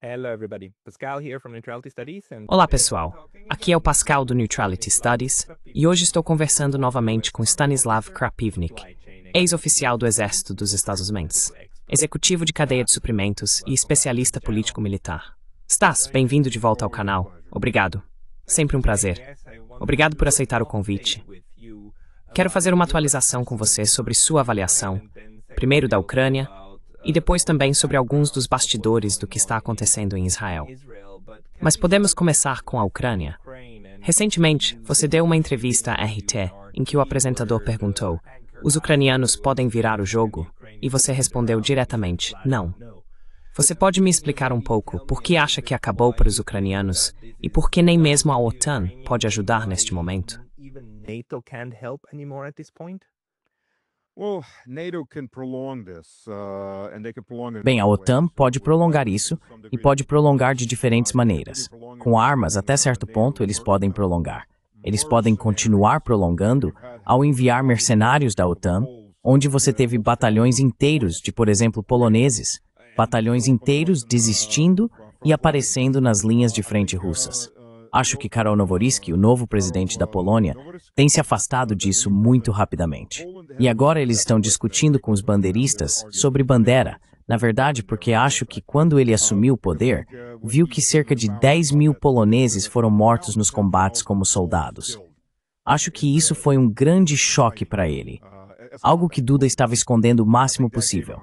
Hello, everybody. Pascal here from Neutrality Studies. Olá, pessoal. Aqui é o Pascal do Neutrality Studies e hoje estou conversando novamente com Stanislav Krapivnik, ex-oficial do Exército dos Estados Unidos, executivo de cadeia de suprimentos e especialista político-militar. Stas, bem-vindo de volta ao canal. Obrigado. Sempre um prazer. Obrigado por aceitar o convite. Quero fazer uma atualização com você sobre sua avaliação, primeiro da Ucrânia, e depois também sobre alguns dos bastidores do que está acontecendo em Israel. Mas podemos começar com a Ucrânia. Recentemente, você deu uma entrevista à RT em que o apresentador perguntou: os ucranianos podem virar o jogo? E você respondeu diretamente: não. Você pode me explicar um pouco por que acha que acabou para os ucranianos e por que nem mesmo a OTAN pode ajudar neste momento? NATO can't help anymore at this point? Bem, a OTAN pode prolongar isso e pode prolongar de diferentes maneiras. Com armas, até certo ponto, eles podem prolongar. Eles podem continuar prolongando ao enviar mercenários da OTAN, onde você teve batalhões inteiros de, por exemplo, poloneses, batalhões inteiros desistindo e aparecendo nas linhas de frente russas. Acho que Karol Nawrocki, o novo presidente da Polônia, tem se afastado disso muito rapidamente. E agora eles estão discutindo com os bandeiristas sobre bandeira. Na verdade, porque acho que quando ele assumiu o poder, viu que cerca de 10 mil poloneses foram mortos nos combates como soldados. Acho que isso foi um grande choque para ele. Algo que Duda estava escondendo o máximo possível.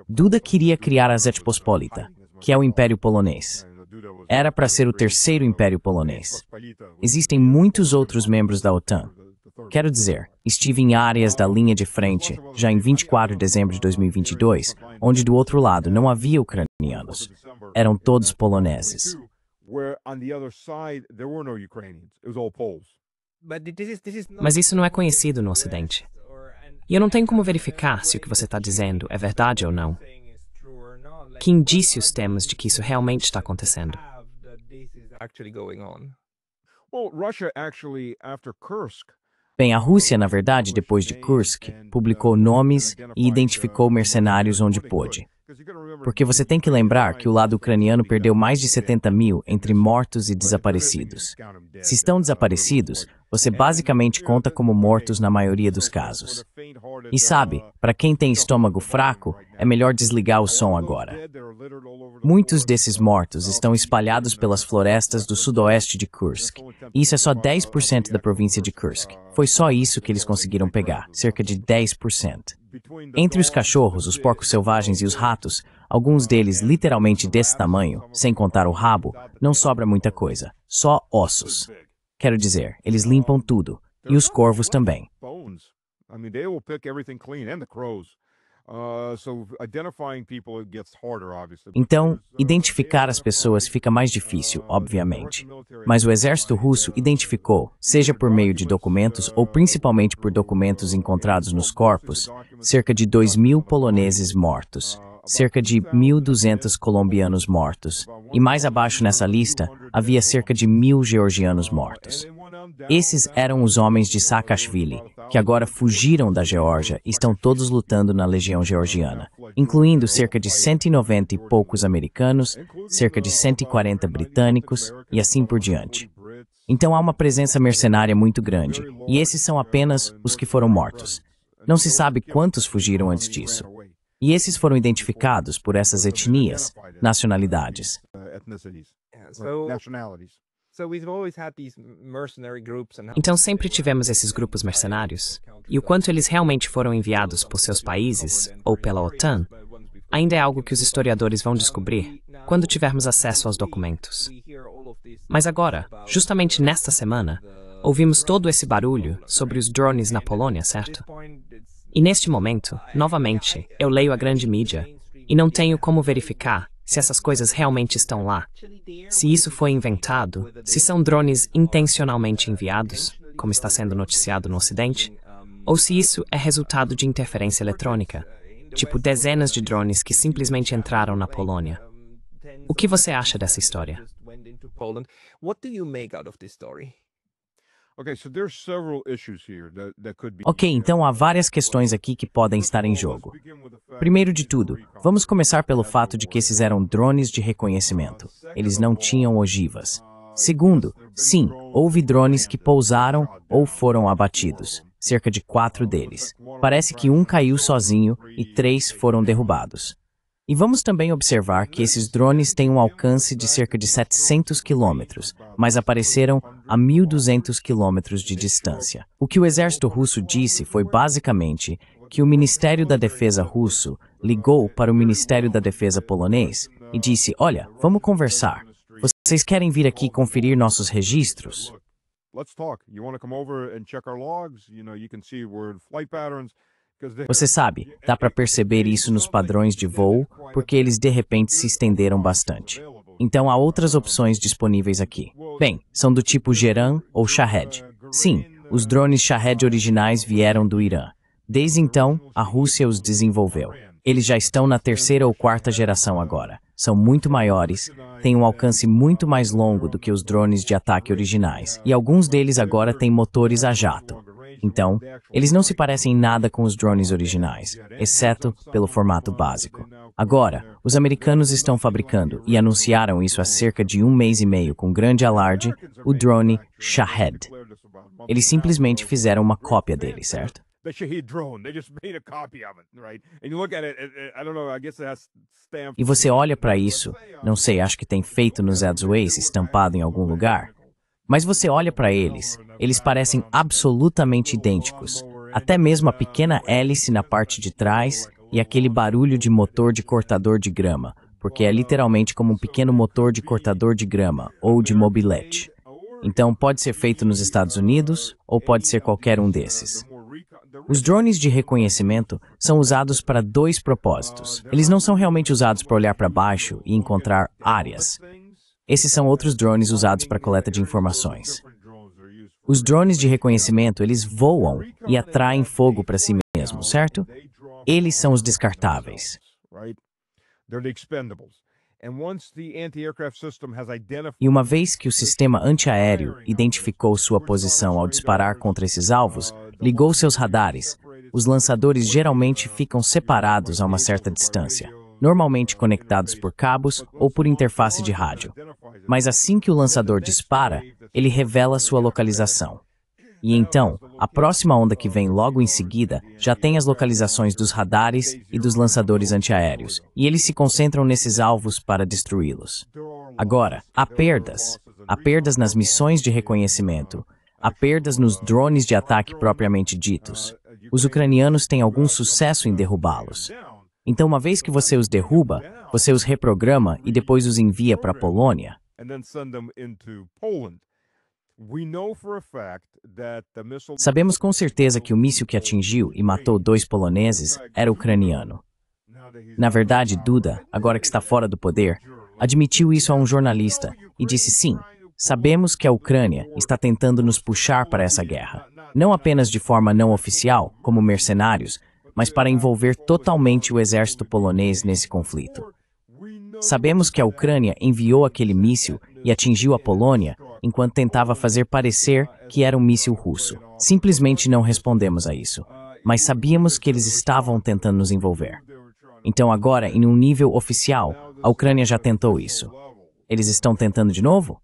Duda queria criar a Rzeczpospolita, que é o Império Polonês. Era para ser o terceiro Império Polonês. Existem muitos outros membros da OTAN. Quero dizer, estive em áreas da linha de frente, já em 24 de dezembro de 2022, onde do outro lado não havia ucranianos. Eram todos poloneses. Mas isso não é conhecido no Ocidente. E eu não tenho como verificar se o que você está dizendo é verdade ou não. Que indícios temos de que isso realmente está acontecendo? Bem, a Rússia, na verdade, depois de Kursk, publicou nomes e identificou mercenários onde pôde. Porque você tem que lembrar que o lado ucraniano perdeu mais de 70 mil entre mortos e desaparecidos. Se estão desaparecidos, você basicamente conta como mortos na maioria dos casos. E sabe, para quem tem estômago fraco, é melhor desligar o som agora. Muitos desses mortos estão espalhados pelas florestas do sudoeste de Kursk. E isso é só 10% da província de Kursk. Foi só isso que eles conseguiram pegar, cerca de 10%. Entre os cachorros, os porcos selvagens e os ratos, alguns deles literalmente desse tamanho, sem contar o rabo, não sobra muita coisa, só ossos. Quero dizer, eles limpam tudo, e os corvos também. Então, identificar as pessoas fica mais difícil, obviamente. Mas o exército russo identificou, seja por meio de documentos ou principalmente por documentos encontrados nos corpos, cerca de 2 mil poloneses mortos, cerca de 1.200 colombianos mortos, e mais abaixo nessa lista havia cerca de 1.000 georgianos mortos. Esses eram os homens de Saakashvili, que agora fugiram da Geórgia e estão todos lutando na Legião Georgiana, incluindo cerca de 190 e poucos americanos, cerca de 140 britânicos e assim por diante. Então há uma presença mercenária muito grande, e esses são apenas os que foram mortos. Não se sabe quantos fugiram antes disso. E esses foram identificados por essas etnias, nacionalidades. Então sempre tivemos esses grupos mercenários? E o quanto eles realmente foram enviados por seus países ou pela OTAN ainda é algo que os historiadores vão descobrir quando tivermos acesso aos documentos. Mas agora, justamente nesta semana, ouvimos todo esse barulho sobre os drones na Polônia, certo? E neste momento, novamente, eu leio a grande mídia e não tenho como verificar se essas coisas realmente estão lá. Se isso foi inventado, se são drones intencionalmente enviados, como está sendo noticiado no Ocidente, ou se isso é resultado de interferência eletrônica, tipo dezenas de drones que simplesmente entraram na Polônia. O que você acha dessa história? Ok, então há várias questões aqui que podem estar em jogo. Primeiro de tudo, vamos começar pelo fato de que esses eram drones de reconhecimento. Eles não tinham ogivas. Segundo, sim, houve drones que pousaram ou foram abatidos. Cerca de 4 deles. Parece que um caiu sozinho e 3 foram derrubados. E vamos também observar que esses drones têm um alcance de cerca de 700 quilômetros, mas apareceram a 1.200 quilômetros de distância. O que o exército russo disse foi basicamente que o Ministério da Defesa russo ligou para o Ministério da Defesa polonês e disse: olha, vamos conversar. Vocês querem vir aqui conferir nossos registros? Você sabe, dá para perceber isso nos padrões de voo, porque eles de repente se estenderam bastante. Então há outras opções disponíveis aqui. Bem, são do tipo Geran ou Shahed. Sim, os drones Shahed originais vieram do Irã. Desde então, a Rússia os desenvolveu. Eles já estão na 3ª ou 4ª geração agora. São muito maiores, têm um alcance muito mais longo do que os drones de ataque originais, e alguns deles agora têm motores a jato. Então, eles não se parecem em nada com os drones originais, exceto pelo formato básico. Agora, os americanos estão fabricando, e anunciaram isso há cerca de 1 mês e meio com grande alarde, o drone Shahed. Eles simplesmente fizeram uma cópia dele, certo? E você olha para isso, não sei, acho que tem feito nos Edgeways estampado em algum lugar. Mas você olha para eles, eles parecem absolutamente idênticos. Até mesmo a pequena hélice na parte de trás e aquele barulho de motor de cortador de grama, porque é literalmente como um pequeno motor de cortador de grama ou de mobilete. Então pode ser feito nos Estados Unidos ou pode ser qualquer um desses. Os drones de reconhecimento são usados para 2 propósitos. Eles não são realmente usados para olhar para baixo e encontrar áreas. Esses são outros drones usados para coleta de informações. Os drones de reconhecimento, eles voam e atraem fogo para si mesmos, certo? Eles são os descartáveis. E uma vez que o sistema antiaéreo identificou sua posição ao disparar contra esses alvos, ligou seus radares, os lançadores geralmente ficam separados a uma certa distância, normalmente conectados por cabos ou por interface de rádio. Mas assim que o lançador dispara, ele revela sua localização. E então, a próxima onda que vem logo em seguida já tem as localizações dos radares e dos lançadores antiaéreos, e eles se concentram nesses alvos para destruí-los. Agora, há perdas nas missões de reconhecimento, há perdas nos drones de ataque propriamente ditos. Os ucranianos têm algum sucesso em derrubá-los. Então, uma vez que você os derruba, você os reprograma e depois os envia para a Polônia. Sabemos com certeza que o míssil que atingiu e matou 2 poloneses era ucraniano. Na verdade, Duda, agora que está fora do poder, admitiu isso a um jornalista e disse sim, sabemos que a Ucrânia está tentando nos puxar para essa guerra, não apenas de forma não oficial, como mercenários, mas para envolver totalmente o exército polonês nesse conflito. Sabemos que a Ucrânia enviou aquele míssil e atingiu a Polônia enquanto tentava fazer parecer que era um míssil russo. Simplesmente não respondemos a isso, mas sabíamos que eles estavam tentando nos envolver. Então agora, em um nível oficial, a Ucrânia já tentou isso. Eles estão tentando de novo?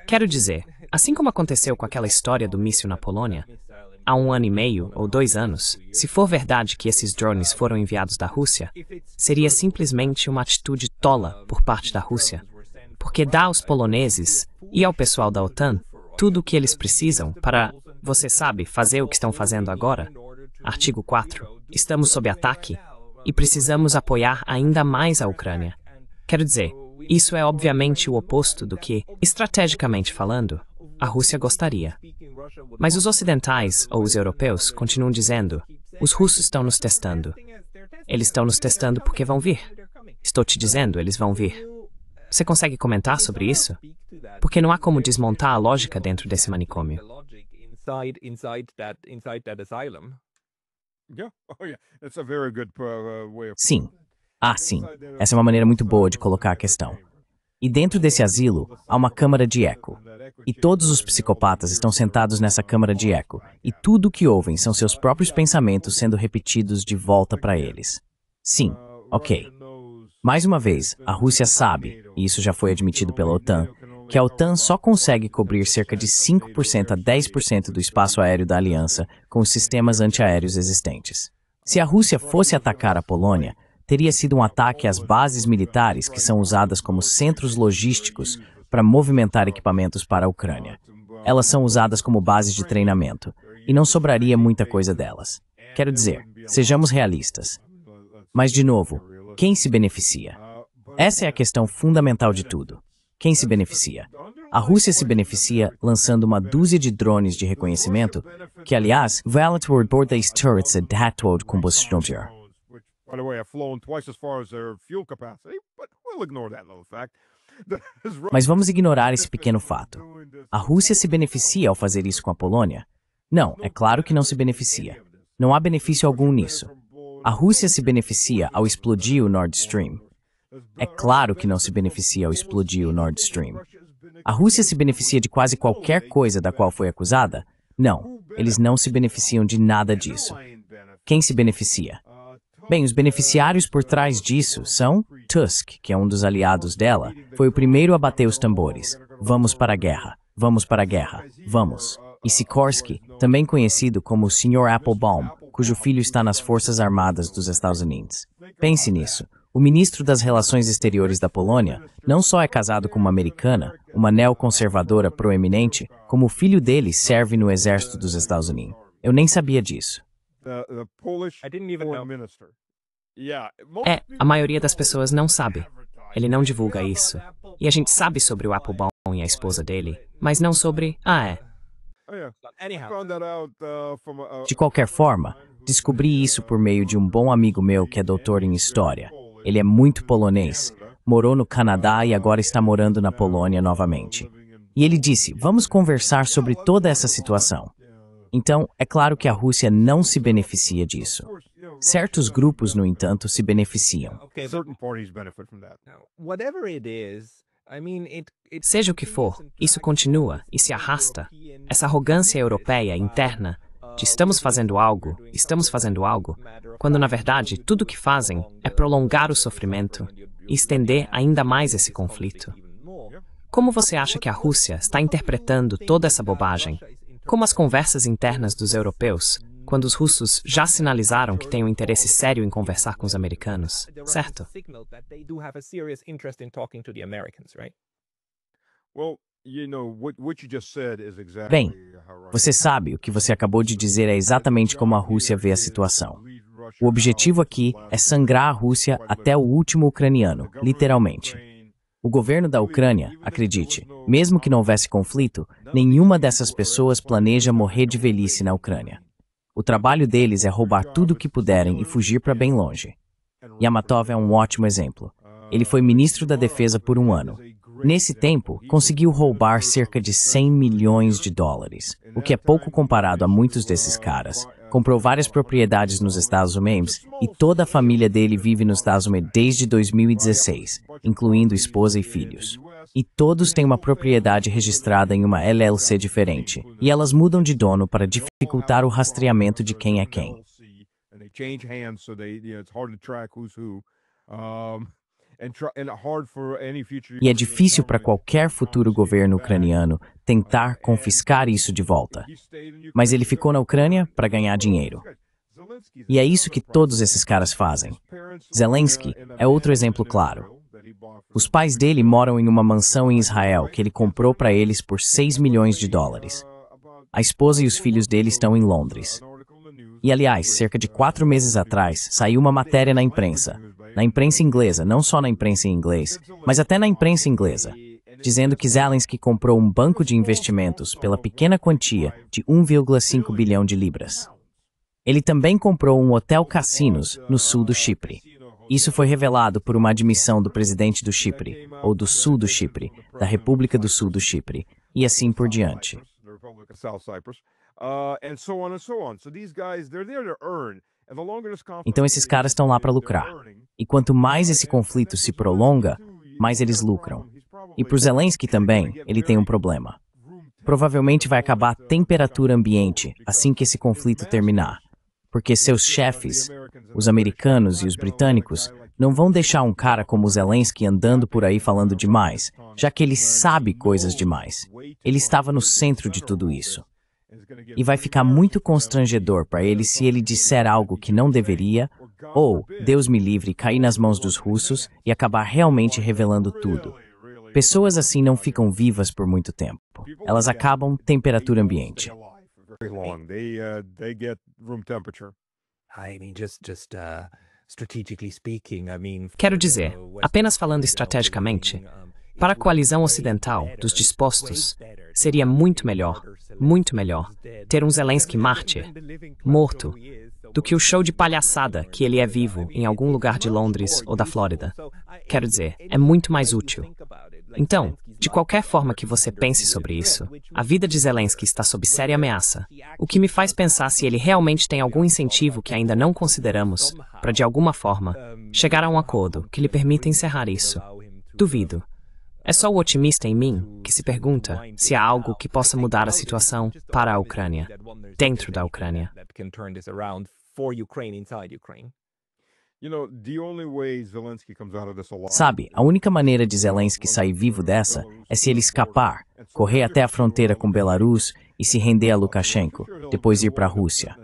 Quero dizer, assim como aconteceu com aquela história do míssil na Polônia, há 1 ano e meio ou 2 anos, se for verdade que esses drones foram enviados da Rússia, seria simplesmente uma atitude tola por parte da Rússia, porque dá aos poloneses e ao pessoal da OTAN tudo o que eles precisam para, você sabe, fazer o que estão fazendo agora. Artigo 4. Estamos sob ataque e precisamos apoiar ainda mais a Ucrânia. Quero dizer, isso é obviamente o oposto do que, estrategicamente falando, a Rússia gostaria. Mas os ocidentais ou os europeus continuam dizendo: os russos estão nos testando. Eles estão nos testando porque vão vir. Estou te dizendo, eles vão vir. Você consegue comentar sobre isso? Porque não há como desmontar a lógica dentro desse manicômio. Sim. Sim. Essa é uma maneira muito boa de colocar a questão. E dentro desse asilo, há uma câmara de eco. E todos os psicopatas estão sentados nessa câmara de eco, e tudo o que ouvem são seus próprios pensamentos sendo repetidos de volta para eles. Sim, ok. Mais uma vez, a Rússia sabe, e isso já foi admitido pela OTAN, que a OTAN só consegue cobrir cerca de 5% a 10% do espaço aéreo da aliança com os sistemas antiaéreos existentes. Se a Rússia fosse atacar a Polônia, teria sido um ataque às bases militares que são usadas como centros logísticos para movimentar equipamentos para a Ucrânia. Elas são usadas como bases de treinamento, e não sobraria muita coisa delas. Quero dizer, sejamos realistas. Mas, de novo, quem se beneficia? Essa é a questão fundamental de tudo. Quem se beneficia? A Rússia se beneficia lançando uma dúzia de drones de reconhecimento que, aliás, valem por bordo das turrets a dado combustão. By the way, have flown twice as far as their fuel capacity, but we'll ignore that little fact. Mas vamos ignorar esse pequeno fato. A Rússia se beneficia ao fazer isso com a Polônia? Não, é claro que não se beneficia. Não há benefício algum nisso. A Rússia se beneficia ao explodir o Nord Stream? É claro que não se beneficia ao explodir o Nord Stream. A Rússia se beneficia de quase qualquer coisa da qual foi acusada? Não, eles não se beneficiam de nada disso. Quem se beneficia? Bem, os beneficiários por trás disso são Tusk, que é um dos aliados dela, foi o primeiro a bater os tambores. Vamos para a guerra, vamos para a guerra, vamos. E Sikorsky, também conhecido como o Sr. Applebaum, cujo filho está nas Forças Armadas dos Estados Unidos. Pense nisso. O ministro das Relações Exteriores da Polônia não só é casado com uma americana, uma neoconservadora proeminente, como o filho dele serve no exército dos Estados Unidos. Eu nem sabia disso. A maioria das pessoas não sabe. Ele não divulga isso. E a gente sabe sobre o Applebaum e a esposa dele, mas não sobre... De qualquer forma, descobri isso por meio de um bom amigo meu que é doutor em História. Ele é muito polonês, morou no Canadá e agora está morando na Polônia novamente. E ele disse, vamos conversar sobre toda essa situação. Então, é claro que a Rússia não se beneficia disso. Certos grupos, no entanto, se beneficiam. Seja o que for, isso continua e se arrasta. Essa arrogância europeia interna de estamos fazendo algo, quando na verdade tudo o que fazem é prolongar o sofrimento e estender ainda mais esse conflito. Como você acha que a Rússia está interpretando toda essa bobagem? Como as conversas internas dos europeus, quando os russos já sinalizaram que têm um interesse sério em conversar com os americanos, certo? Bem, você sabe, o que você acabou de dizer é exatamente como a Rússia vê a situação. O objetivo aqui é sangrar a Rússia até o último ucraniano, literalmente. O governo da Ucrânia, acredite, mesmo que não houvesse conflito, nenhuma dessas pessoas planeja morrer de velhice na Ucrânia. O trabalho deles é roubar tudo o que puderem e fugir para bem longe. Yamatov é um ótimo exemplo. Ele foi ministro da Defesa por um ano. Nesse tempo, conseguiu roubar cerca de 100 milhões de dólares, o que é pouco comparado a muitos desses caras. Comprou várias propriedades nos Estados Unidos e toda a família dele vive nos Estados Unidos desde 2016, incluindo esposa e filhos. E todos têm uma propriedade registrada em uma LLC diferente, e elas mudam de dono para dificultar o rastreamento de quem é quem. E é difícil para qualquer futuro governo ucraniano tentar confiscar isso de volta. Mas ele ficou na Ucrânia para ganhar dinheiro. E é isso que todos esses caras fazem. Zelensky é outro exemplo claro. Os pais dele moram em uma mansão em Israel que ele comprou para eles por 6 milhões de dólares. A esposa e os filhos dele estão em Londres. E, aliás, cerca de 4 meses atrás, saiu uma matéria na imprensa inglesa, não só na imprensa em inglês, mas até na imprensa inglesa, dizendo que Zelensky comprou um banco de investimentos pela pequena quantia de 1,5 bilhão de libras. Ele também comprou um hotel cassinos no sul do Chipre. Isso foi revelado por uma admissão do presidente do Chipre, ou do sul do Chipre, da República do Sul do Chipre, e assim por diante. Então esses caras estão lá para lucrar. E quanto mais esse conflito se prolonga, mais eles lucram. E para o Zelensky também, ele tem um problema. Provavelmente vai acabar a temperatura ambiente assim que esse conflito terminar. Porque seus chefes, os americanos e os britânicos, não vão deixar um cara como o Zelensky andando por aí falando demais, já que ele sabe coisas demais. Ele estava no centro de tudo isso. E vai ficar muito constrangedor para ele se ele disser algo que não deveria, ou, Deus me livre, cair nas mãos dos russos e acabar realmente revelando tudo. Pessoas assim não ficam vivas por muito tempo. Elas acabam temperatura ambiente. Quero dizer, apenas falando estrategicamente, para a coalizão ocidental dos dispostos, seria muito melhor, ter um Zelensky mártir, morto, do que o show de palhaçada que ele é vivo em algum lugar de Londres ou da Flórida. Quero dizer, é muito mais útil. Então, de qualquer forma que você pense sobre isso, a vida de Zelensky está sob séria ameaça, o que me faz pensar se ele realmente tem algum incentivo que ainda não consideramos para, de alguma forma, chegar a um acordo que lhe permita encerrar isso. Duvido. É só o otimista em mim que se pergunta se há algo que possa mudar a situação para a Ucrânia, dentro da Ucrânia. Sabe, a única maneira de Zelensky sair vivo dessa é se ele escapar, correr até a fronteira com Belarus e se render a Lukashenko, depois ir para a Rússia.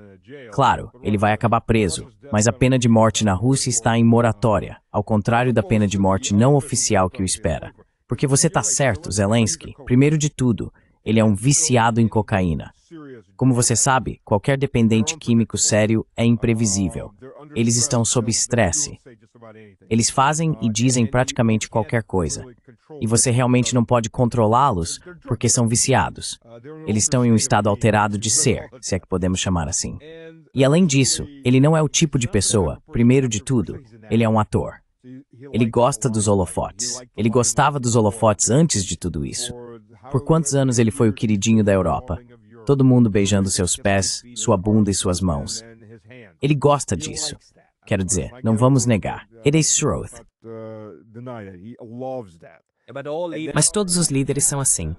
Claro, ele vai acabar preso, mas a pena de morte na Rússia está em moratória, ao contrário da pena de morte não oficial que o espera. Porque você tá certo, Zelensky, primeiro de tudo, ele é um viciado em cocaína. Como você sabe, qualquer dependente químico sério é imprevisível. Eles estão sob estresse. Eles fazem e dizem praticamente qualquer coisa. E você realmente não pode controlá-los porque são viciados. Eles estão em um estado alterado de ser, se é que podemos chamar assim. E além disso, ele não é o tipo de pessoa, primeiro de tudo, ele é um ator. Ele gosta dos holofotes. Ele gostava dos holofotes antes de tudo isso. Por quantos anos ele foi o queridinho da Europa? Todo mundo beijando seus pés, sua bunda e suas mãos. Ele gosta disso. Quero dizer, não vamos negar. It is truth. Mas todos os líderes são assim.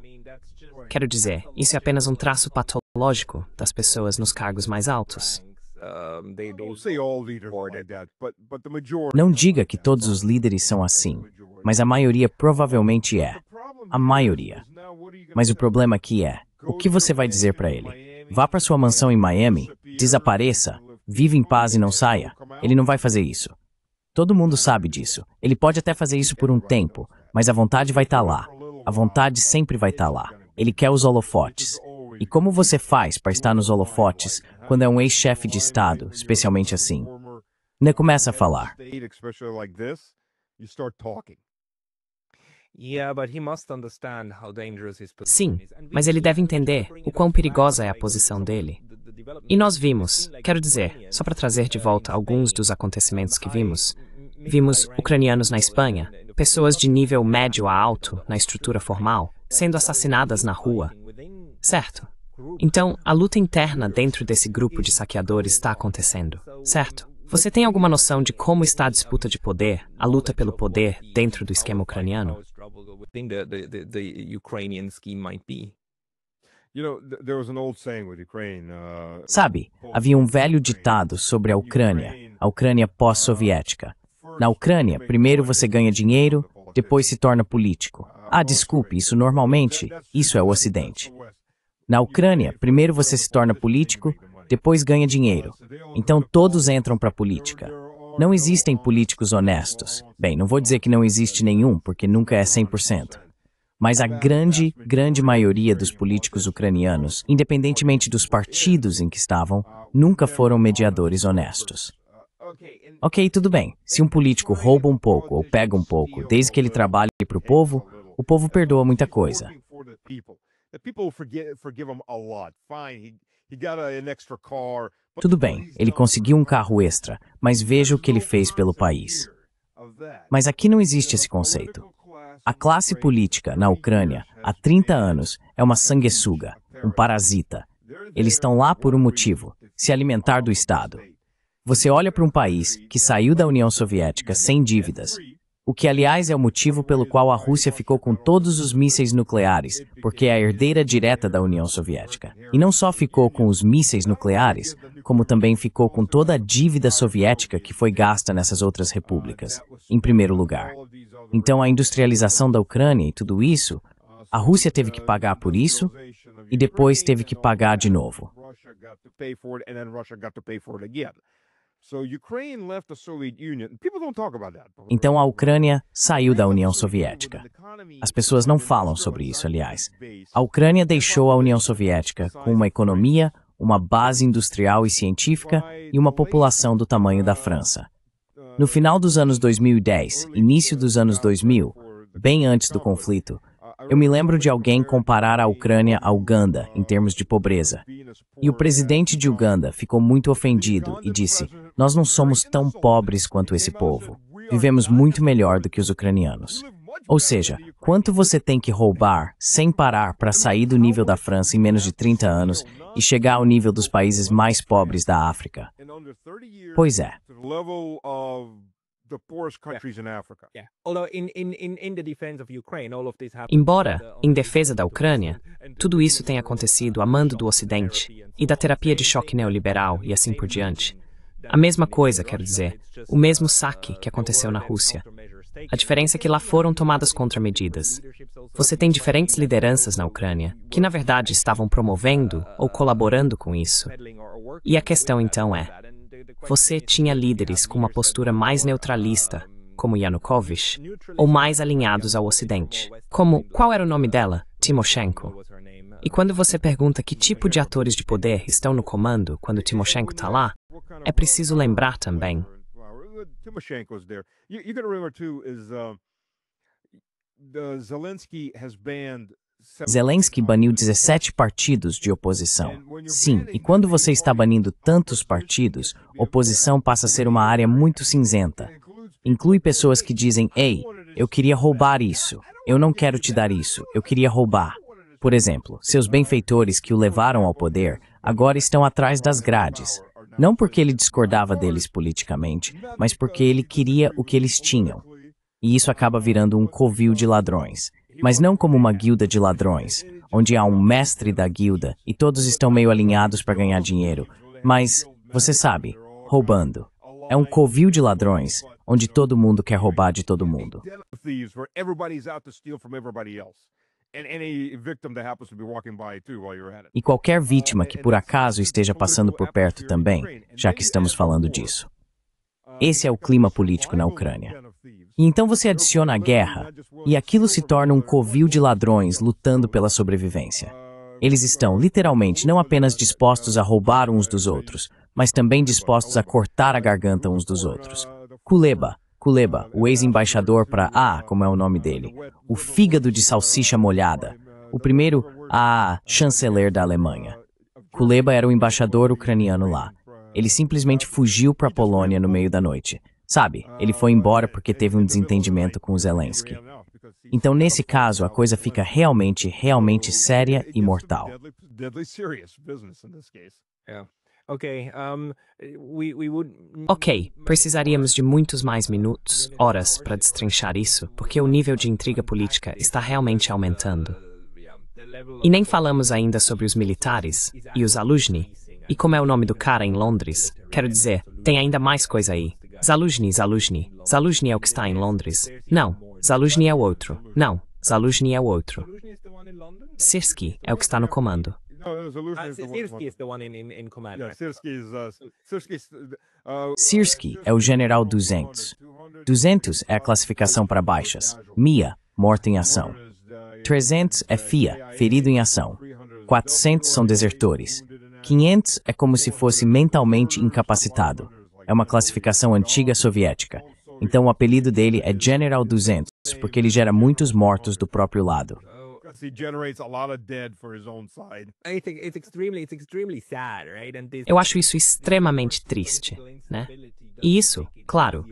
Quero dizer, isso é apenas um traço patológico das pessoas nos cargos mais altos. Não diga que todos os líderes são assim, mas a maioria provavelmente é. A maioria. Mas o problema aqui é, o que você vai dizer para ele? Vá para sua mansão em Miami, desapareça, vive em paz e não saia. Ele não vai fazer isso. Todo mundo sabe disso. Ele pode até fazer isso por um tempo, mas a vontade vai estar lá. A vontade sempre vai estar lá. Ele quer os holofotes. E como você faz para estar nos holofotes quando é um ex-chefe de Estado, especialmente assim? Não começa a falar. Sim, mas ele deve entender o quão perigosa é a posição dele. E nós vimos, quero dizer, só para trazer de volta alguns dos acontecimentos que vimos ucranianos na Espanha, pessoas de nível médio a alto na estrutura formal, sendo assassinadas na rua. Certo? Então, a luta interna dentro desse grupo de saqueadores está acontecendo, certo? Você tem alguma noção de como está a disputa de poder, a luta pelo poder dentro do esquema ucraniano? Sabe, havia um velho ditado sobre a Ucrânia pós-soviética. Na Ucrânia, primeiro você ganha dinheiro, depois se torna político. Ah, desculpe, isso é o Ocidente. Na Ucrânia, primeiro você se torna político, depois ganha dinheiro. Então todos entram para a política. Não existem políticos honestos. Bem, não vou dizer que não existe nenhum, porque nunca é 100%. Mas a grande maioria dos políticos ucranianos, independentemente dos partidos em que estavam, nunca foram mediadores honestos. Ok, tudo bem. Se um político rouba um pouco ou pega um pouco, desde que ele trabalhe para o povo perdoa muita coisa. Tudo bem, ele conseguiu um carro extra, mas veja o que ele fez pelo país. Mas aqui não existe esse conceito. A classe política na Ucrânia, há 30 anos, é uma sanguessuga, um parasita. Eles estão lá por um motivo, se alimentar do Estado. Você olha para um país que saiu da União Soviética sem dívidas, O que, aliás, é o motivo pelo qual a Rússia ficou com todos os mísseis nucleares, porque é a herdeira direta da União Soviética. E não só ficou com os mísseis nucleares, como também ficou com toda a dívida soviética que foi gasta nessas outras repúblicas, em primeiro lugar. Então, a industrialização da Ucrânia e tudo isso, a Rússia teve que pagar por isso e depois teve que pagar de novo. Então a Ucrânia saiu da União Soviética. As pessoas não falam sobre isso, aliás. A Ucrânia deixou a União Soviética com uma economia, uma base industrial e científica e uma população do tamanho da França. No final dos anos 2010, início dos anos 2000, bem antes do conflito, eu me lembro de alguém comparar a Ucrânia a Uganda em termos de pobreza. E o presidente de Uganda ficou muito ofendido e disse: "Nós não somos tão pobres quanto esse povo. Vivemos muito melhor do que os ucranianos." Ou seja, quanto você tem que roubar sem parar para sair do nível da França em menos de 30 anos e chegar ao nível dos países mais pobres da África? Pois é. Embora, em defesa da Ucrânia, tudo isso tenha acontecido a mando do Ocidente e da terapia de choque neoliberal e assim por diante. A mesma coisa, quero dizer, o mesmo saque que aconteceu na Rússia. A diferença é que lá foram tomadas contramedidas. Você tem diferentes lideranças na Ucrânia que, na verdade, estavam promovendo ou colaborando com isso. E a questão, então, é: você tinha líderes com uma postura mais neutralista, como Yanukovych, ou mais alinhados ao Ocidente, como, qual era o nome dela? Timoshenko. E quando você pergunta que tipo de atores de poder estão no comando quando Timoshenko está lá, é preciso lembrar também. Zelensky baniu 17 partidos de oposição. Sim, e quando você está banindo tantos partidos, oposição passa a ser uma área muito cinzenta. Inclui pessoas que dizem: "Ei, eu queria roubar isso. Eu não quero te dar isso. Eu queria roubar." Por exemplo, seus benfeitores que o levaram ao poder agora estão atrás das grades. Não porque ele discordava deles politicamente, mas porque ele queria o que eles tinham. E isso acaba virando um covil de ladrões. Mas não como uma guilda de ladrões, onde há um mestre da guilda e todos estão meio alinhados para ganhar dinheiro, mas, você sabe, roubando. É um covil de ladrões, onde todo mundo quer roubar de todo mundo. E qualquer vítima que por acaso esteja passando por perto também, já que estamos falando disso. Esse é o clima político na Ucrânia. E então você adiciona a guerra, e aquilo se torna um covil de ladrões lutando pela sobrevivência. Eles estão, literalmente, não apenas dispostos a roubar uns dos outros, mas também dispostos a cortar a garganta uns dos outros. Kuleba, o ex-embaixador para, como é o nome dele, o fígado de salsicha molhada, o primeiro, chanceler da Alemanha. Kuleba era o embaixador ucraniano lá. Ele simplesmente fugiu para a Polônia no meio da noite. Sabe, ele foi embora porque teve um desentendimento com o Zelensky. Então, nesse caso, a coisa fica realmente séria e mortal. Ok, precisaríamos de muitos mais minutos, horas, para destrinchar isso, porque o nível de intriga política está realmente aumentando. E nem falamos ainda sobre os militares e os Zaluzhny, e como é o nome do cara em Londres. Quero dizer, tem ainda mais coisa aí. Zaluzhny é o que está em Londres. Não, Zaluzhny é o outro. Não, Zaluzhny é o outro. Syrskyi é o que está no comando. Syrskyi é o general 200. 200 é a classificação para baixas. MIA, morto em ação. 300 é FIA, ferido em ação. 400 são desertores. 500 é como se fosse mentalmente incapacitado. É uma classificação antiga soviética. Então o apelido dele é General 200, porque ele gera muitos mortos do próprio lado. Eu acho isso extremamente triste, né? E isso, claro,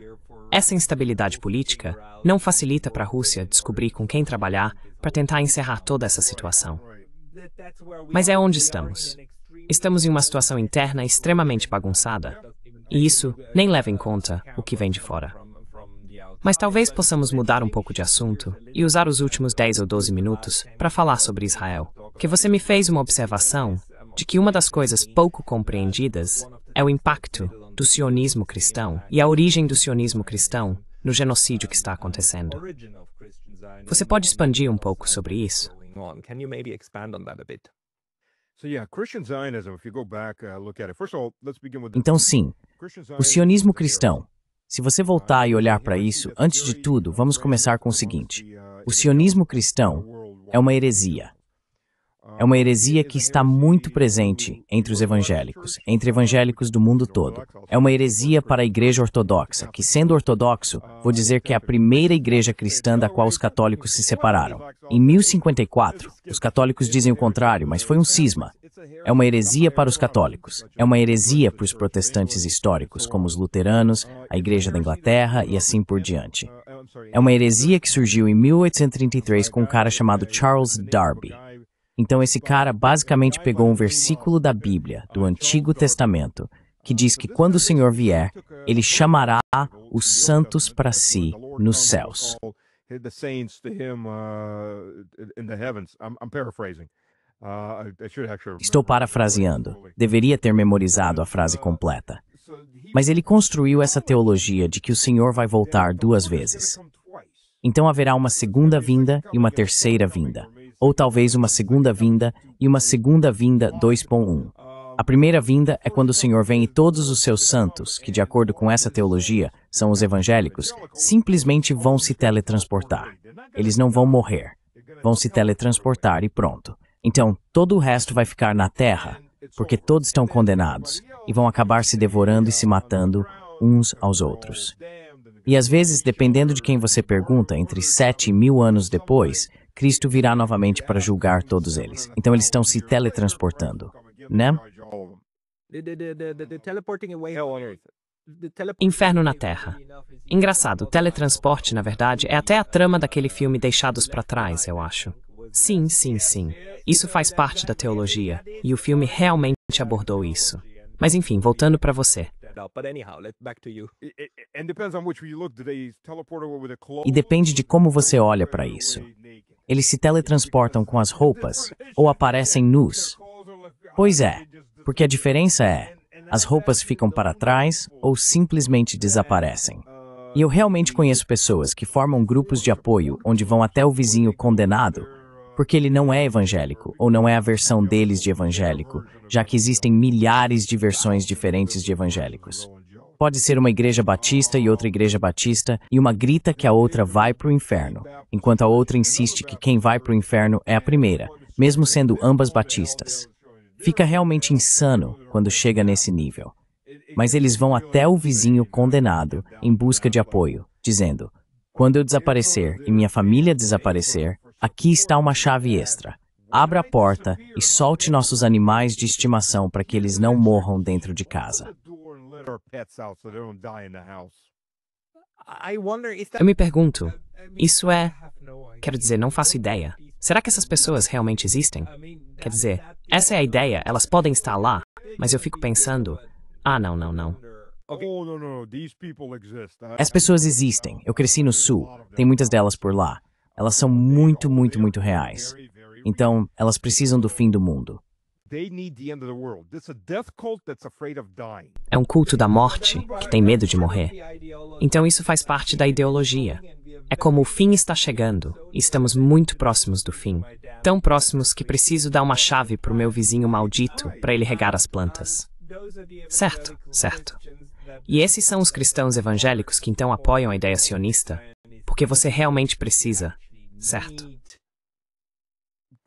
essa instabilidade política não facilita para a Rússia descobrir com quem trabalhar para tentar encerrar toda essa situação. Mas é onde estamos. Estamos em uma situação interna extremamente bagunçada. E isso nem leva em conta o que vem de fora. Mas talvez possamos mudar um pouco de assunto e usar os últimos 10 ou 12 minutos para falar sobre Israel. Que você me fez uma observação de que uma das coisas pouco compreendidas é o impacto do sionismo cristão e a origem do sionismo cristão no genocídio que está acontecendo. Você pode expandir um pouco sobre isso? Can you maybe expand on that a bit? So yeah, Christian Zionism, if you go back, look at it. First of all, let's begin with the Então, sim, Christian o Zionism sionismo is a cristão. Se você voltar e olhar para isso, antes de tudo, vamos começar com o seguinte. O sionismo cristão é uma heresia. É uma heresia que está muito presente entre os evangélicos, entre evangélicos do mundo todo. É uma heresia para a igreja ortodoxa, que, sendo ortodoxo, vou dizer que é a primeira igreja cristã da qual os católicos se separaram. Em 1054, os católicos dizem o contrário, mas foi um cisma. É uma heresia para os católicos. É uma heresia para os protestantes históricos, como os luteranos, a Igreja da Inglaterra e assim por diante. É uma heresia que surgiu em 1833 com um cara chamado Charles Darby. Então esse cara basicamente pegou um versículo da Bíblia, do Antigo Testamento, que diz que quando o Senhor vier, ele chamará os santos para si nos céus. the saints to him in the heavens. I'm paraphrasing. I should actually Estou parafraseando. Deveria ter memorizado a frase completa. Mas ele construiu essa teologia de que o Senhor vai voltar duas vezes. Então haverá uma segunda vinda e uma terceira vinda. Ou talvez uma segunda vinda e uma segunda vinda 2.1. A primeira vinda é quando o Senhor vem e todos os seus santos, que de acordo com essa teologia são os evangélicos, simplesmente vão se teletransportar. Eles não vão morrer. Vão se teletransportar e pronto. Então, todo o resto vai ficar na terra, porque todos estão condenados e vão acabar se devorando e se matando uns aos outros. E às vezes, dependendo de quem você pergunta, entre 7 e 1000 anos depois, Cristo virá novamente para julgar todos eles. Então eles estão se teletransportando, né? The teleporting away. Hell on earth. Inferno na Terra. Engraçado, o teletransporte, na verdade, é até a trama daquele filme Deixados para Trás, eu acho. Sim, sim, sim. Isso faz parte da teologia, e o filme realmente abordou isso. Mas enfim, voltando para você. But anyhow, let's back to you. And depends on which way you look. Do they teleport over with a clothes? E depende de como você olha para isso. Eles se teletransportam com as roupas ou aparecem nus? Pois é, porque a diferença é, as roupas ficam para trás ou simplesmente desaparecem. E eu realmente conheço pessoas que formam grupos de apoio onde vão até o vizinho condenado, porque ele não é evangélico ou não é a versão deles de evangélico, já que existem milhares de versões diferentes de evangélicos. Pode ser uma igreja batista e outra igreja batista, e uma grita que a outra vai para o inferno, enquanto a outra insiste que quem vai para o inferno é a primeira, mesmo sendo ambas batistas. Fica realmente insano quando chega nesse nível. Mas eles vão até o vizinho condenado em busca de apoio, dizendo: quando eu desaparecer e minha família desaparecer, aqui está uma chave extra. Abra a porta e solte nossos animais de estimação para que eles não morram dentro de casa. Eu me pergunto, isso é... Quero dizer, não faço ideia. Será que essas pessoas realmente existem? Quer dizer, essa é a ideia, elas podem estar lá, mas eu fico pensando... não. Oh, no, these people exist. As pessoas existem. Eu cresci no sul. Tem muitas delas por lá. Elas são muito reais. Então, elas precisam do fim do mundo. They need the end of the world. It's a death cult that's afraid of dying. É um culto da morte que tem medo de morrer. Então isso faz parte da ideologia. É como o fim está chegando e estamos muito próximos do fim. Tão próximos que preciso dar uma chave para o meu vizinho maldito para ele regar as plantas. Certo. E esses são os cristãos evangélicos que então apoiam a ideia sionista, porque você realmente precisa, certo?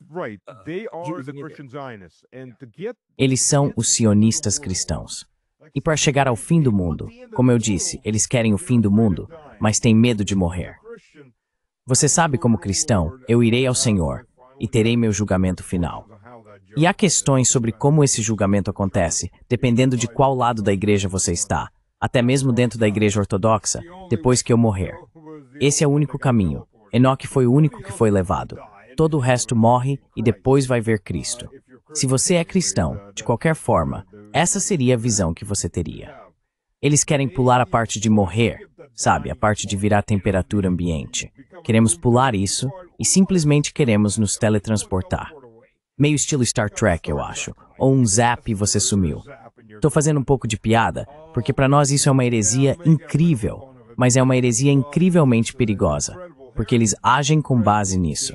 Right. They are the Christian Zionists. And to get Eles são os sionistas cristãos. E para chegar ao fim do mundo, como eu disse, eles querem o fim do mundo, mas têm medo de morrer. Você sabe, como cristão, eu irei ao Senhor e terei meu julgamento final. E há questões sobre como esse julgamento acontece, dependendo de qual lado da igreja você está, até mesmo dentro da igreja ortodoxa, depois que eu morrer. Esse é o único caminho. Enoque foi o único que foi levado. Todo o resto morre e depois vai ver Cristo. Se você é cristão, de qualquer forma, essa seria a visão que você teria. Eles querem pular a parte de morrer, sabe? A parte de virar temperatura ambiente. Queremos pular isso e simplesmente queremos nos teletransportar. Meio estilo Star Trek, eu acho. Ou um zap e você sumiu. Tô fazendo um pouco de piada, porque para nós isso é uma heresia incrível, mas é uma heresia incrivelmente perigosa, porque eles agem com base nisso.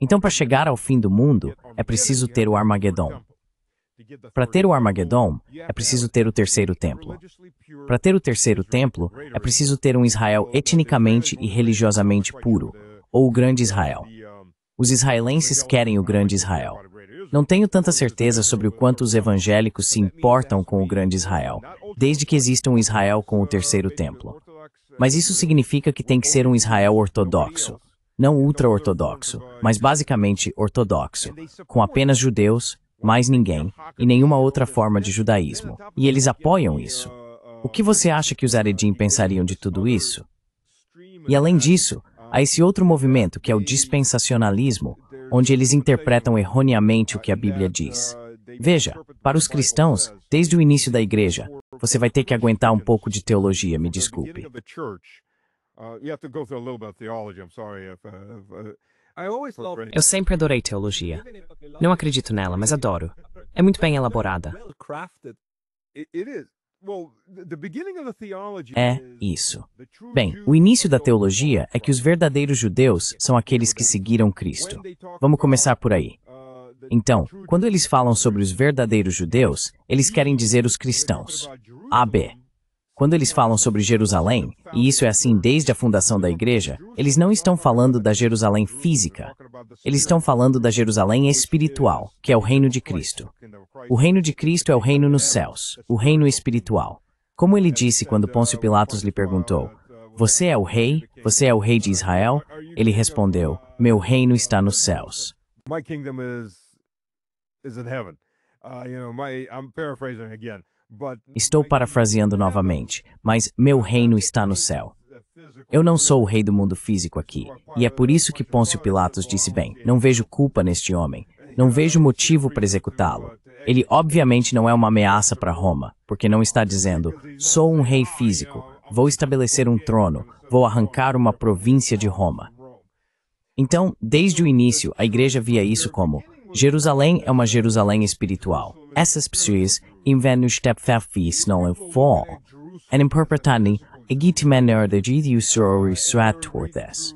Então, para chegar ao fim do mundo, é preciso ter o Armagedon. Para ter o Armagedon, é preciso ter o terceiro templo. Para ter o terceiro templo, é preciso ter um Israel etnicamente e religiosamente puro, ou o Grande Israel. Os israelenses querem o Grande Israel. Não tenho tanta certeza sobre o quanto os evangélicos se importam com o Grande Israel, desde que exista um Israel com o terceiro templo. Mas isso significa que tem que ser um Israel ortodoxo. Não ultra-ortodoxo, mas basicamente ortodoxo, com apenas judeus, mais ninguém, e nenhuma outra forma de judaísmo. E eles apoiam isso. O que você acha que os Haredim pensariam de tudo isso? E além disso, há esse outro movimento que é o dispensacionalismo, onde eles interpretam erroneamente o que a Bíblia diz. Veja, para os cristãos, desde o início da igreja, você vai ter que aguentar um pouco de teologia, me desculpe. Eu sempre adorei teologia. Não acredito nela, mas adoro. É muito bem elaborada. É isso. Bem, o início da teologia é que os verdadeiros judeus são aqueles que seguiram Cristo. Vamos começar por aí. Então, quando eles falam sobre os verdadeiros judeus, eles querem dizer os cristãos. AB. Quando eles falam sobre Jerusalém, e isso é assim desde a fundação da igreja, eles não estão falando da Jerusalém física. Eles estão falando da Jerusalém espiritual, que é o reino de Cristo. O reino de Cristo é o reino nos céus, o reino espiritual. Como ele disse quando Pôncio Pilatos lhe perguntou, "Você é o rei? Você é o rei de Israel?" Ele respondeu, "Meu reino está nos céus." My kingdom is in heaven. I'm paraphrasing again. Estou parafraseando novamente, mas meu reino está no céu. Eu não sou o rei do mundo físico aqui, e é por isso que Pôncio Pilatos disse bem, não vejo culpa neste homem, não vejo motivo para executá-lo. Ele obviamente não é uma ameaça para Roma, porque não está dizendo, sou um rei físico, vou estabelecer um trono, vou arrancar uma província de Roma. Então, desde o início, a igreja via isso como, Jerusalém é uma Jerusalém espiritual. Essas pessoas inventam stepfafis não fall. E interpretando legitimaneira de Deus ou Isratus.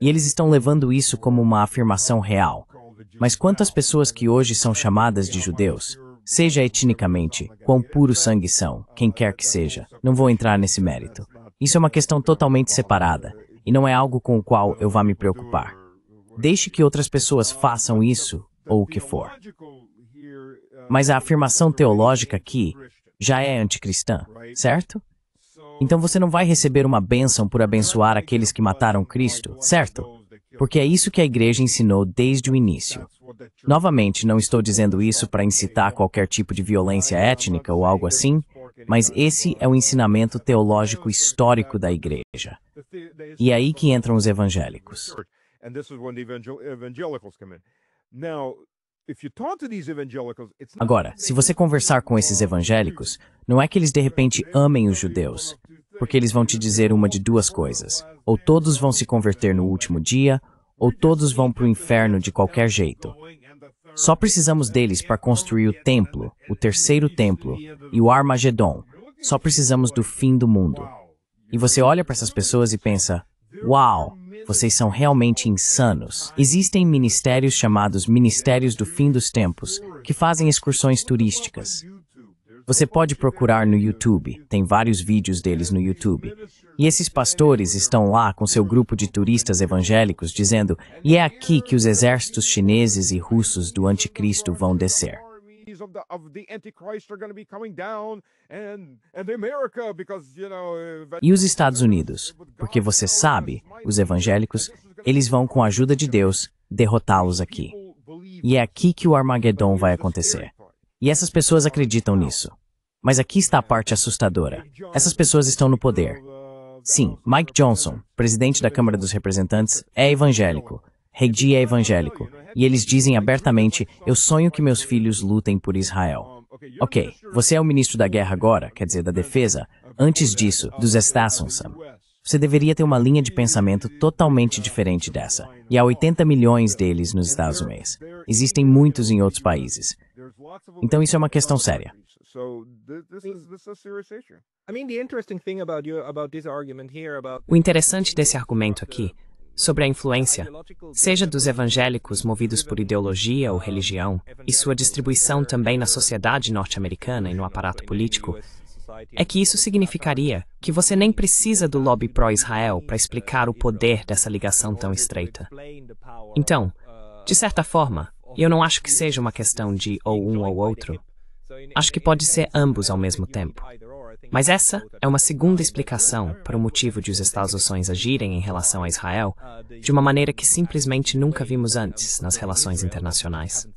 E eles estão levando isso como uma afirmação real. Mas quantas pessoas que hoje são chamadas de judeus, seja etnicamente, quão puro sangue são, quem quer que seja, não vou entrar nesse mérito. Isso é uma questão totalmente separada, e não é algo com o qual eu vá me preocupar. Deixe que outras pessoas façam isso, ou o que for. Mas a afirmação teológica aqui já é anticristã, certo? Então você não vai receber uma bênção por abençoar aqueles que mataram Cristo, certo? Porque é isso que a igreja ensinou desde o início. Novamente, não estou dizendo isso para incitar qualquer tipo de violência étnica ou algo assim, mas esse é o ensinamento teológico histórico da igreja. E é aí que entram os evangélicos. Agora, se você conversar com esses evangélicos, não é que eles de repente amem os judeus, porque eles vão te dizer uma de duas coisas. Ou todos vão se converter no último dia, ou todos vão para o inferno de qualquer jeito. Só precisamos deles para construir o templo, o terceiro templo, e o Armagedon. Só precisamos do fim do mundo. E você olha para essas pessoas e pensa, uau, vocês são realmente insanos. Existem ministérios chamados Ministérios do Fim dos Tempos, que fazem excursões turísticas. Você pode procurar no YouTube, tem vários vídeos deles no YouTube. E esses pastores estão lá com seu grupo de turistas evangélicos dizendo, e é aqui que os exércitos chineses e russos do anticristo vão descer. E os Estados Unidos, porque você sabe, os evangélicos, eles vão com a ajuda de Deus derrotá-los aqui. E é aqui que o Armagedon vai acontecer. E essas pessoas acreditam nisso. Mas aqui está a parte assustadora. Essas pessoas estão no poder. Sim, Mike Johnson, presidente da Câmara dos Representantes, é evangélico. Heidi é evangélico. E eles dizem abertamente, eu sonho que meus filhos lutem por Israel. Ok, você é o ministro da guerra agora, quer dizer, da defesa. Antes disso, dos Estados Unidos. Você deveria ter uma linha de pensamento totalmente diferente dessa. E há 80 milhões deles nos Estados Unidos. Existem muitos em outros países. Então isso é uma questão séria. O interessante desse argumento aqui, sobre a influência, seja dos evangélicos movidos por ideologia ou religião, e sua distribuição também na sociedade norte-americana e no aparato político, é que isso significaria que você nem precisa do lobby pró-Israel para explicar o poder dessa ligação tão estreita. Então, de certa forma, eu não acho que seja uma questão de ou um ou outro. Acho que pode ser ambos ao mesmo tempo. Mas essa é uma segunda explicação para o motivo de os Estados-nações agirem em relação a Israel de uma maneira que simplesmente nunca vimos antes nas relações internacionais.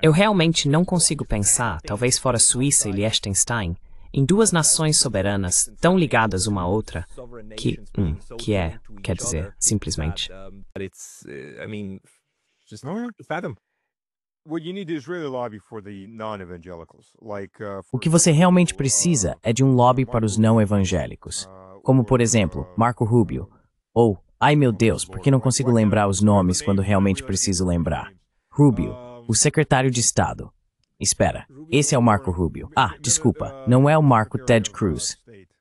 Eu realmente não consigo pensar, talvez fora Suíça e Liechtenstein, em duas nações soberanas tão ligadas uma à outra quer dizer, simplesmente. O que você realmente precisa é de um lobby para os não evangélicos, como por exemplo, Marco Rubio, ou, ai meu Deus, por que não consigo lembrar os nomes quando realmente preciso lembrar? Rubio, o secretário de Estado. Espera, esse é o Marco Rubio. Ah, desculpa, não é o Marco Ted Cruz.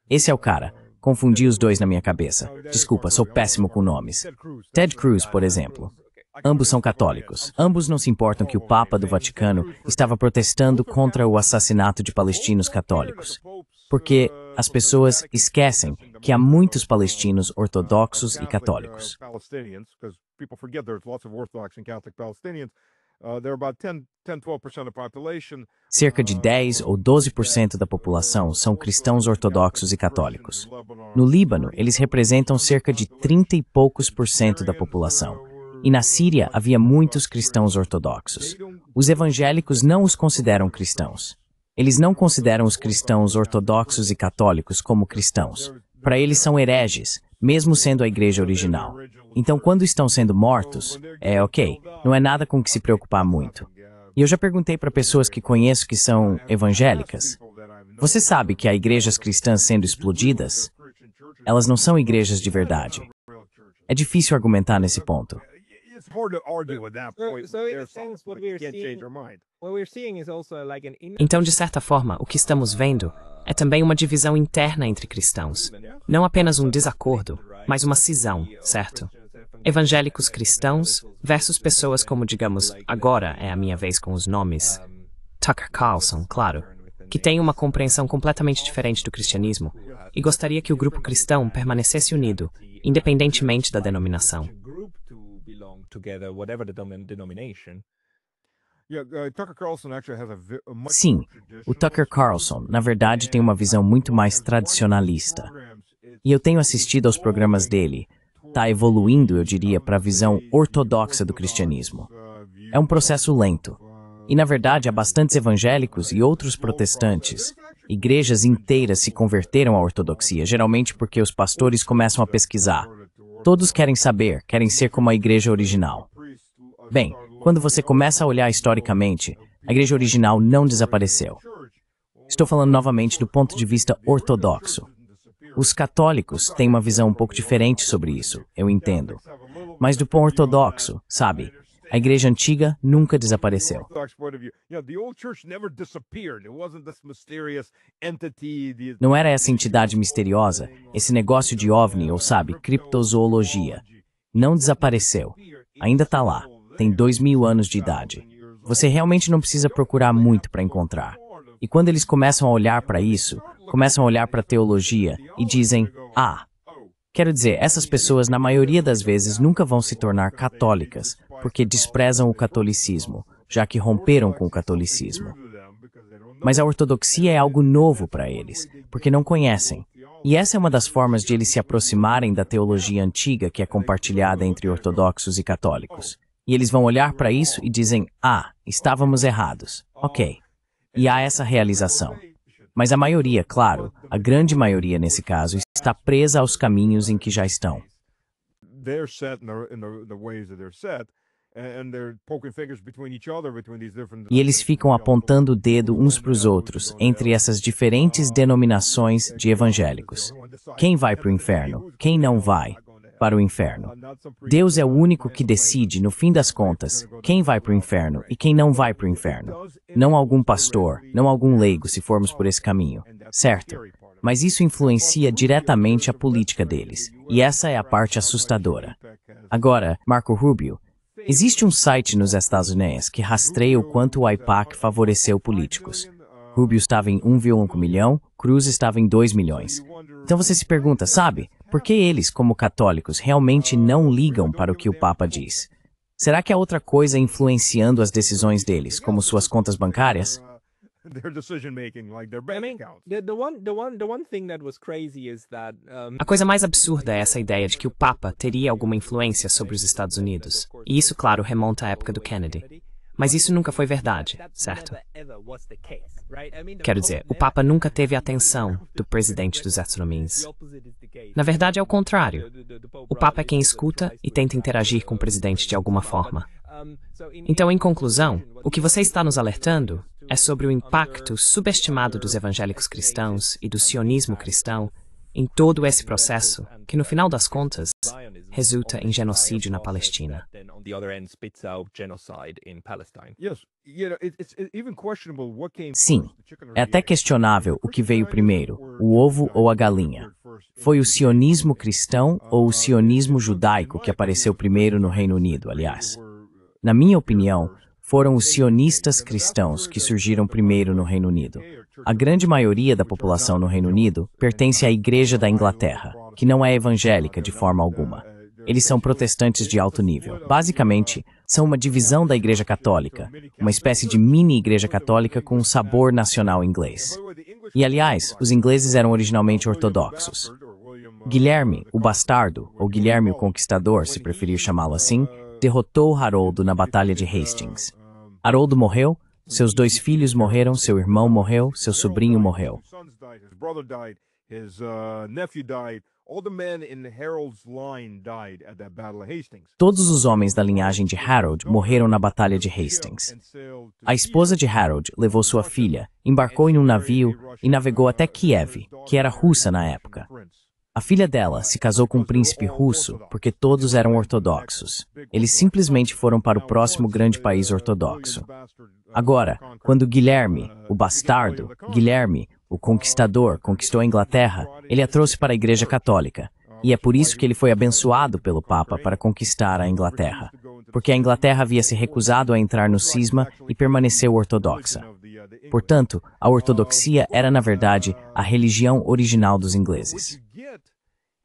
Esse é o cara. Confundi os dois na minha cabeça. Desculpa, sou péssimo com nomes. Ted Cruz, por exemplo. Ambos são católicos. Ambos não se importam que o Papa do Vaticano estava protestando contra o assassinato de palestinos católicos. Porque as pessoas esquecem que há muitos palestinos ortodoxos e católicos. Cerca de 10 ou 12% da população são cristãos ortodoxos e católicos. No Líbano, eles representam cerca de 30 e poucos por cento da população. E na Síria havia muitos cristãos ortodoxos. Os evangélicos não os consideram cristãos. Eles não consideram os cristãos ortodoxos e católicos como cristãos. Para eles são hereges, mesmo sendo a igreja original. Então, quando estão sendo mortos, ok, não é nada com que se preocupar muito. E eu já perguntei para pessoas que conheço que são evangélicas. Você sabe que há igrejas cristãs sendo explodidas? Elas não são igrejas de verdade. É difícil argumentar nesse ponto. Então, de certa forma, o que estamos vendo é também uma divisão interna entre cristãos. Não apenas um desacordo, mas uma cisão, certo? Evangélicos cristãos versus pessoas como, digamos, agora é a minha vez com os nomes, Tucker Carlson, claro, que tem uma compreensão completamente diferente do cristianismo e gostaria que o grupo cristão permanecesse unido, independentemente da denominação. Sim, o Tucker Carlson, na verdade, tem uma visão muito mais tradicionalista. E eu tenho assistido aos programas dele. Está evoluindo, eu diria, para a visão ortodoxa do cristianismo. É um processo lento. E, na verdade, há bastantes evangélicos e outros protestantes. Igrejas inteiras se converteram à ortodoxia, geralmente porque os pastores começam a pesquisar. Todos querem saber, querem ser como a igreja original. Bem, quando você começa a olhar historicamente, a igreja original não desapareceu. Estou falando novamente do ponto de vista ortodoxo. Os católicos têm uma visão um pouco diferente sobre isso, eu entendo. Mas do ponto ortodoxo, sabe, a igreja antiga nunca desapareceu. Não era essa entidade misteriosa, esse negócio de OVNI ou, sabe, criptozoologia. Não desapareceu. Ainda está lá. Tem 2000 anos de idade. Você realmente não precisa procurar muito para encontrar. E quando eles começam a olhar para isso, começam a olhar para a teologia e dizem, quero dizer, essas pessoas na maioria das vezes nunca vão se tornar católicas, porque desprezam o catolicismo, já que romperam com o catolicismo. Mas a ortodoxia é algo novo para eles, porque não conhecem. E essa é uma das formas de eles se aproximarem da teologia antiga que é compartilhada entre ortodoxos e católicos. E eles vão olhar para isso e dizem, estávamos errados. Ok. E há essa realização. Mas a maioria, claro, a grande maioria nesse caso, está presa aos caminhos em que já estão. They're set in the ways that they're set, and they're poking fingers between each other, between these different. E eles ficam apontando o dedo uns para os outros, entre essas diferentes denominações de evangélicos. Quem vai para o inferno? Quem não vai para o inferno? Deus é o único que decide, no fim das contas, quem vai para o inferno e quem não vai para o inferno. Não algum pastor, não algum leigo, se formos por esse caminho, certo? Mas isso influencia diretamente a política deles, e essa é a parte assustadora. Agora, Marco Rubio, existe um site nos Estados Unidos que rastreia o quanto o AIPAC favoreceu políticos. Rubio estava em 1,1 milhão, Cruz estava em 2 milhões. Então você se pergunta, sabe, por que eles, como católicos, realmente não ligam para o que o Papa diz? Será que há outra coisa influenciando as decisões deles, como suas contas bancárias? Their decision making, like their I bank mean, accounts. the one thing that was crazy is that A coisa mais absurda é essa ideia de que o Papa teria alguma influência sobre os Estados Unidos. E isso, claro, remonta à época do Kennedy. Mas isso nunca foi verdade, certo? Quero dizer, o Papa nunca teve a atenção do presidente dos Estados Unidos. Na verdade, é o contrário. O Papa é quem escuta e tenta interagir com o presidente de alguma forma. Então, em conclusão, o que você está nos alertando é sobre o impacto subestimado dos evangélicos cristãos e do sionismo cristão em todo esse processo, que no final das contas resulta em genocídio na Palestina. Sim, é até questionável o que veio primeiro, o ovo ou a galinha. Foi o sionismo cristão ou o sionismo judaico que apareceu primeiro no Reino Unido, aliás? Na minha opinião, foram os sionistas cristãos que surgiram primeiro no Reino Unido. A grande maioria da população no Reino Unido pertence à Igreja da Inglaterra, que não é evangélica de forma alguma. Eles são protestantes de alto nível. Basicamente, são uma divisão da Igreja Católica, uma espécie de mini-Igreja Católica com um sabor nacional inglês. E, aliás, os ingleses eram originalmente ortodoxos. Guilherme, o Bastardo, ou Guilherme o Conquistador, se preferir chamá-lo assim, derrotou Haroldo na Batalha de Hastings. Haroldo morreu, seus 2 filhos morreram, seu irmão morreu, seu sobrinho morreu. Todos os homens da linhagem de Harold morreram na Batalha de Hastings. A esposa de Harold levou sua filha, embarcou em um navio e navegou até Kiev, que era russa na época. A filha dela se casou com um príncipe russo porque todos eram ortodoxos. Eles simplesmente foram para o próximo grande país ortodoxo. Agora, quando Guilherme, o Bastardo, Guilherme, o Conquistador, conquistou a Inglaterra, ele a trouxe para a Igreja Católica. E é por isso que ele foi abençoado pelo Papa para conquistar a Inglaterra. Porque a Inglaterra havia se recusado a entrar no cisma e permaneceu ortodoxa. Portanto, a ortodoxia era, na verdade, a religião original dos ingleses.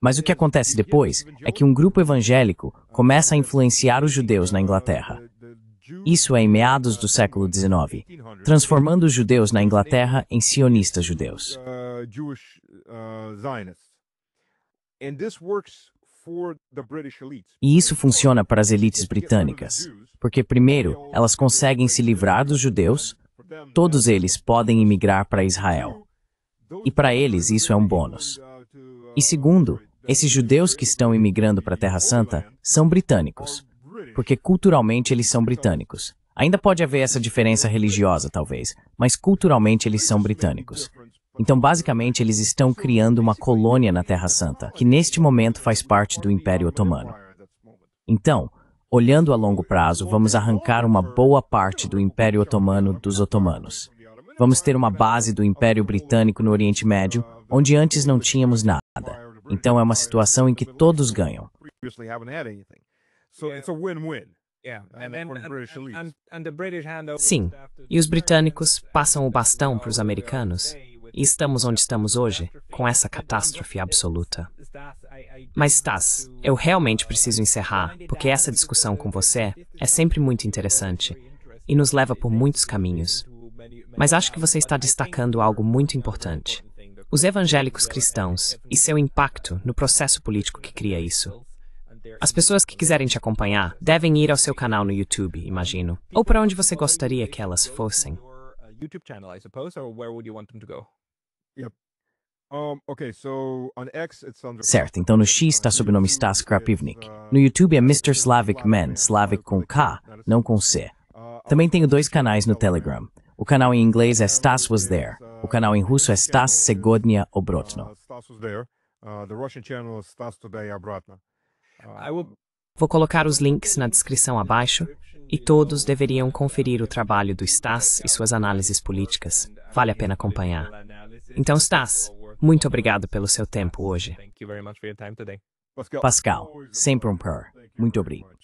Mas o que acontece depois é que um grupo evangélico começa a influenciar os judeus na Inglaterra. Isso é em meados do século XIX, transformando os judeus na Inglaterra em sionistas judeus. E isso funciona para as elites britânicas, porque primeiro, elas conseguem se livrar dos judeus, todos eles podem imigrar para Israel. E para eles isso é um bônus. E segundo, esses judeus que estão imigrando para a Terra Santa são britânicos, porque culturalmente eles são britânicos. Ainda pode haver essa diferença religiosa, talvez, mas culturalmente eles são britânicos. Então, basicamente, eles estão criando uma colônia na Terra Santa, que neste momento faz parte do Império Otomano. Então, olhando a longo prazo, vamos arrancar uma boa parte do Império Otomano dos otomanos. Vamos ter uma base do Império Britânico no Oriente Médio, onde antes não tínhamos nada. Então é uma situação em que todos ganham. Sim, e os britânicos passam o bastão para os americanos. E estamos onde estamos hoje, com essa catástrofe absoluta. Mas, Stas, eu realmente preciso encerrar, porque essa discussão com você é sempre muito interessante e nos leva por muitos caminhos. Mas acho que você está destacando algo muito importante. Os evangélicos cristãos e seu impacto no processo político que cria isso. As pessoas que quiserem te acompanhar devem ir ao seu canal no YouTube, imagino. Ou para onde você gostaria que elas fossem. YouTube channel, I suppose, or where would you want them to go? Yep. Okay, so on X it's under. Certo, então no X está sob o nome Stas Krapivnik. No YouTube é Mr. Slavic Man, Slavic com K, não com C. Também tenho 2 canais no Telegram. O canal em inglês é Stas Was There. O canal em russo é Stas Segodnia Obrotno. Stas was there. The Russian channel is Stas Today Obratno. I will Vou colocar os links na descrição abaixo e todos deveriam conferir o trabalho do Stas e suas análises políticas. Vale a pena acompanhar. Então, Stas, muito obrigado pelo seu tempo hoje. Thank you very much for your time today. Pascal, sempre um per. Muito obrigado.